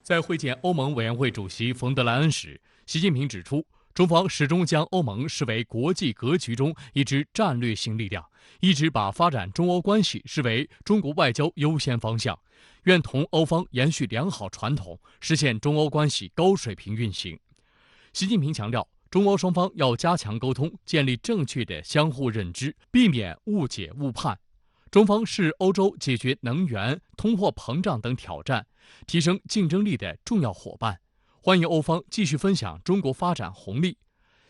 在会见欧盟委员会主席冯德莱恩时，习近平指出，中方始终将欧盟视为国际格局中一支战略性力量，一直把发展中欧关系视为中国外交优先方向，愿同欧方延续良好传统，实现中欧关系高水平运行。习近平强调，中欧双方要加强沟通，建立正确的相互认知，避免误解误判。中方是欧洲解决能源、通货膨胀等挑战、提升竞争力的重要伙伴，欢迎欧方继续分享中国发展红利。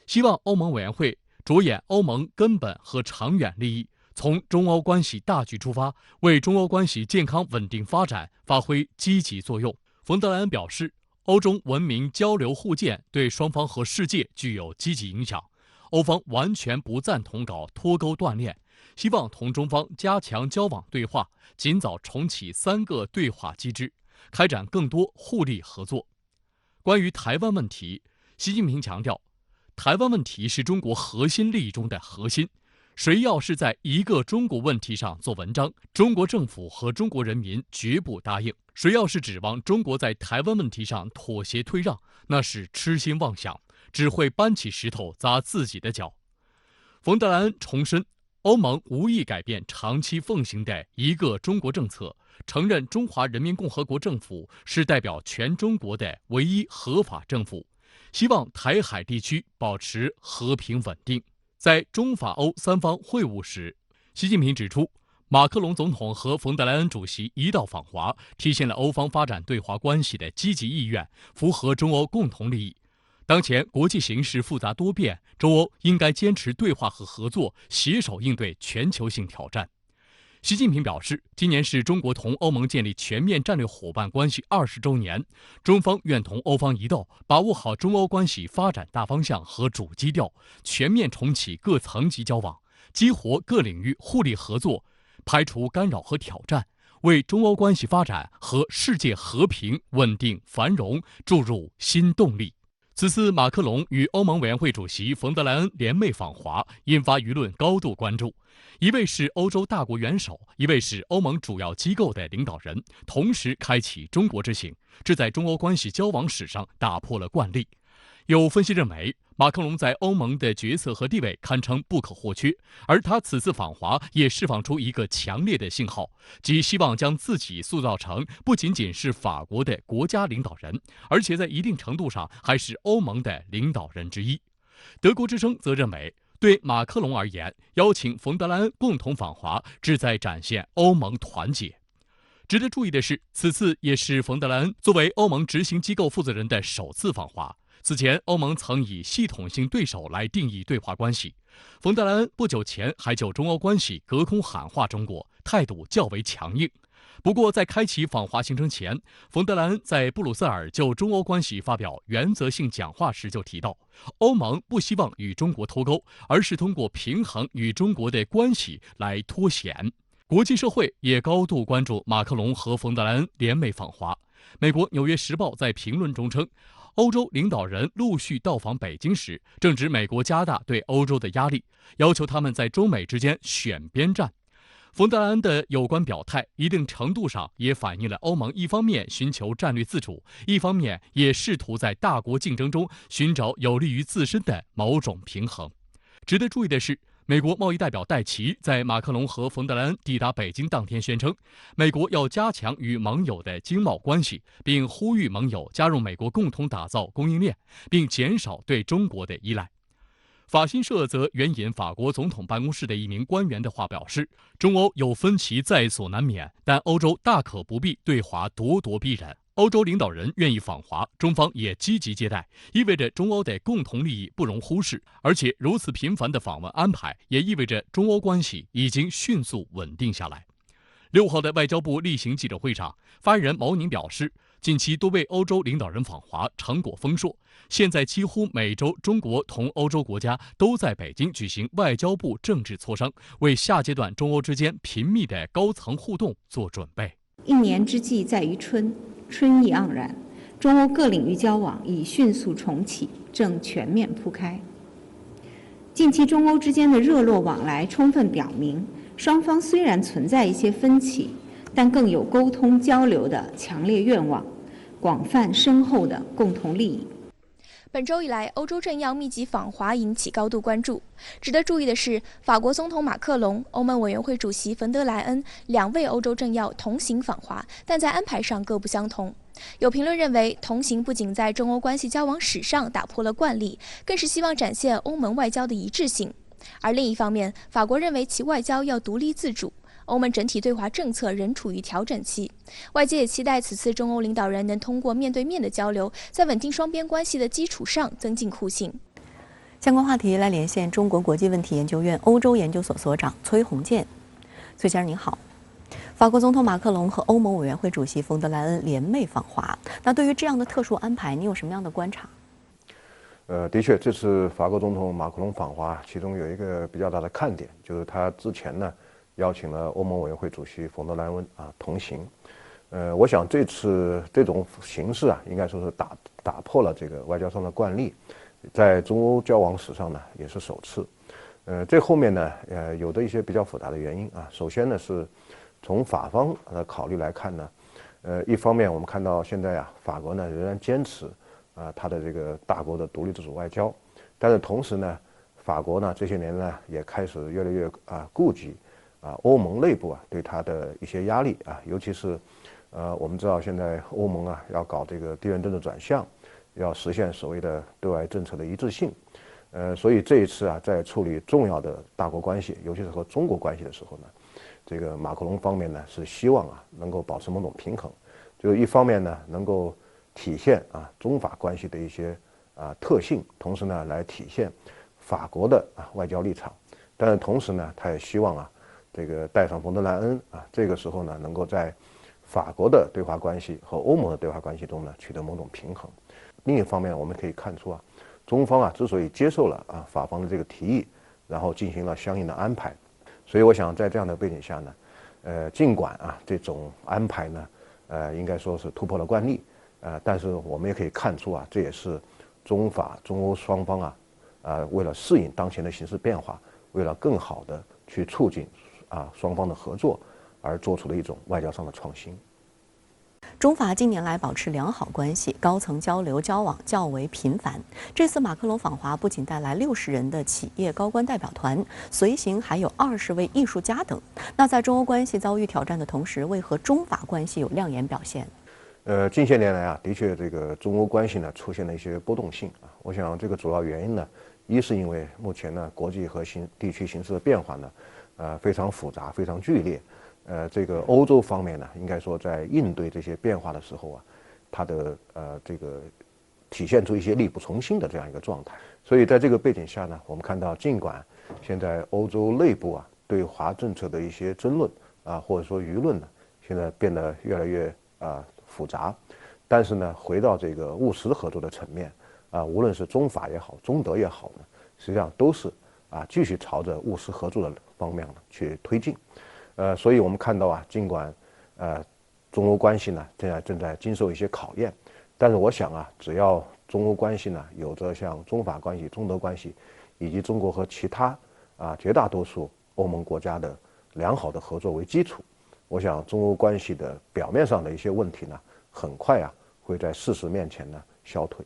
希望欧盟委员会着眼欧盟根本和长远利益，从中欧关系大局出发，为中欧关系健康稳定发展发挥积极作用。冯德莱恩表示，欧中文明交流互鉴对双方和世界具有积极影响，欧方完全不赞同搞脱钩断链，希望同中方加强交往对话，尽早重启3个对话机制，开展更多互利合作。关于台湾问题，习近平强调，台湾问题是中国核心利益中的核心，谁要是在一个中国问题上做文章，中国政府和中国人民绝不答应。谁要是指望中国在台湾问题上妥协退让，那是痴心妄想，只会搬起石头砸自己的脚。冯德莱恩重申，欧盟无意改变长期奉行的一个中国政策，承认中华人民共和国政府是代表全中国的唯一合法政府，希望台海地区保持和平稳定。在中法欧3方会晤时，习近平指出，马克龙总统和冯德莱恩主席一道访华，体现了欧方发展对华关系的积极意愿，符合中欧共同利益。当前国际形势复杂多变，中欧应该坚持对话和合作，携手应对全球性挑战。习近平表示，今年是中国同欧盟建立全面战略伙伴关系20周年，中方愿同欧方一道，把握好中欧关系发展大方向和主基调，全面重启各层级交往，激活各领域互利合作，排除干扰和挑战，为中欧关系发展和世界和平稳定繁荣注入新动力。此次马克龙与欧盟委员会主席冯德莱恩联袂访华，引发舆论高度关注。一位是欧洲大国元首，一位是欧盟主要机构的领导人，同时开启中国之行，这在中欧关系交往史上打破了惯例。有分析认为，马克龙在欧盟的角色和地位堪称不可或缺，而他此次访华也释放出一个强烈的信号，即希望将自己塑造成不仅仅是法国的国家领导人，而且在一定程度上还是欧盟的领导人之一。德国之声则认为，对马克龙而言，邀请冯德莱恩共同访华，旨在展现欧盟团结。值得注意的是，此次也是冯德莱恩作为欧盟执行机构负责人的首次访华。此前，欧盟曾以系统性对手来定义对华关系。冯德莱恩不久前还就中欧关系隔空喊话中国，态度较为强硬。不过，在开启访华行程前，冯德莱恩在布鲁塞尔就中欧关系发表原则性讲话时就提到，欧盟不希望与中国脱钩，而是通过平衡与中国的关系来脱险。国际社会也高度关注马克龙和冯德莱恩联袂访华。美国《纽约时报》在评论中称，欧洲领导人陆续到访北京时，正值美国加大对欧洲的压力，要求他们在中美之间选边站。冯德莱恩的有关表态，一定程度上也反映了欧盟一方面寻求战略自主，一方面也试图在大国竞争中寻找有利于自身的某种平衡。值得注意的是，美国贸易代表戴奇在马克龙和冯德莱恩抵达北京当天宣称，美国要加强与盟友的经贸关系，并呼吁盟友加入美国共同打造供应链，并减少对中国的依赖。法新社则援引法国总统办公室的一名官员的话表示，中欧有分歧在所难免，但欧洲大可不必对华咄咄逼人。欧洲领导人愿意访华，中方也积极接待，意味着中欧的共同利益不容忽视。而且如此频繁的访问安排，也意味着中欧关系已经迅速稳定下来。6号的外交部例行记者会上，发言人毛宁表示，近期多位欧洲领导人访华，成果丰硕。现在几乎每周，中国同欧洲国家都在北京举行外交部政治磋商，为下阶段中欧之间频密的高层互动做准备。一年之计在于春，春意盎然，中欧各领域交往已迅速重启，正全面铺开。近期中欧之间的热络往来充分表明，双方虽然存在一些分歧，但更有沟通交流的强烈愿望，广泛深厚的共同利益。本周以来，欧洲政要密集访华引起高度关注。值得注意的是，法国总统马克龙、欧盟委员会主席冯德莱恩两位欧洲政要同行访华，但在安排上各不相同。有评论认为，同行不仅在中欧关系交往史上打破了惯例，更是希望展现欧盟外交的一致性。而另一方面，法国认为其外交要独立自主。欧盟整体对华政策仍处于调整期，外界也期待此次中欧领导人能通过面对面的交流，在稳定双边关系的基础上增进互信。相关话题来连线中国国际问题研究院欧洲研究所所长崔洪建。崔先生您好，法国总统马克龙和欧盟委员会主席冯德莱恩联袂访华，那对于这样的特殊安排，你有什么样的观察？的确，这次法国总统马克龙访华，其中有一个比较大的看点，就是他之前呢邀请了欧盟委员会主席冯德莱恩同行。我想这次这种形式应该说是打破了这个外交上的惯例，在中欧交往史上呢也是首次。这后面呢有的一些比较复杂的原因首先呢是从法方的考虑来看呢，一方面我们看到现在法国呢仍然坚持它的这个大国的独立自主外交，但是同时呢，法国呢这些年呢也开始越来越顾及欧盟内部对它的一些压力尤其是我们知道现在欧盟要搞这个地缘政治转向，要实现所谓的对外政策的一致性，所以这一次在处理重要的大国关系，尤其是和中国关系的时候呢，这个马克龙方面呢是希望能够保持某种平衡，就是一方面呢能够体现中法关系的一些特性，同时呢来体现法国的外交立场，但是同时呢他也希望这个带上冯德莱恩这个时候呢能够在法国的对华关系和欧盟的对华关系中呢取得某种平衡。另一方面我们可以看出中方之所以接受了法方的这个提议，然后进行了相应的安排，所以我想在这样的背景下呢，尽管这种安排呢应该说是突破了惯例，但是我们也可以看出这也是中法中欧双方为了适应当前的形势变化，为了更好的去促进双方的合作而做出的一种外交上的创新。中法近年来保持良好关系，高层交流交往较为频繁。这次马克龙访华不仅带来60人的企业高官代表团，随行还有20位艺术家等。那在中欧关系遭遇挑战的同时，为何中法关系有亮眼表现？近些年来的确这个中欧关系呢出现了一些波动性我想这个主要原因呢，一是因为目前呢国际和地区形势的变化呢非常复杂非常剧烈，这个欧洲方面呢应该说在应对这些变化的时候它的这个体现出一些力不从心的这样一个状态。所以在这个背景下呢，我们看到尽管现在欧洲内部对华政策的一些争论或者说舆论呢现在变得越来越复杂，但是呢回到这个务实合作的层面无论是中法也好中德也好呢，实际上都是继续朝着务实合作的方面去推进。所以我们看到尽管中欧关系呢现在正在经受一些考验，但是我想只要中欧关系呢有着像中法关系中德关系以及中国和其他绝大多数欧盟国家的良好的合作为基础，我想中欧关系的表面上的一些问题呢很快会在事实面前呢消退。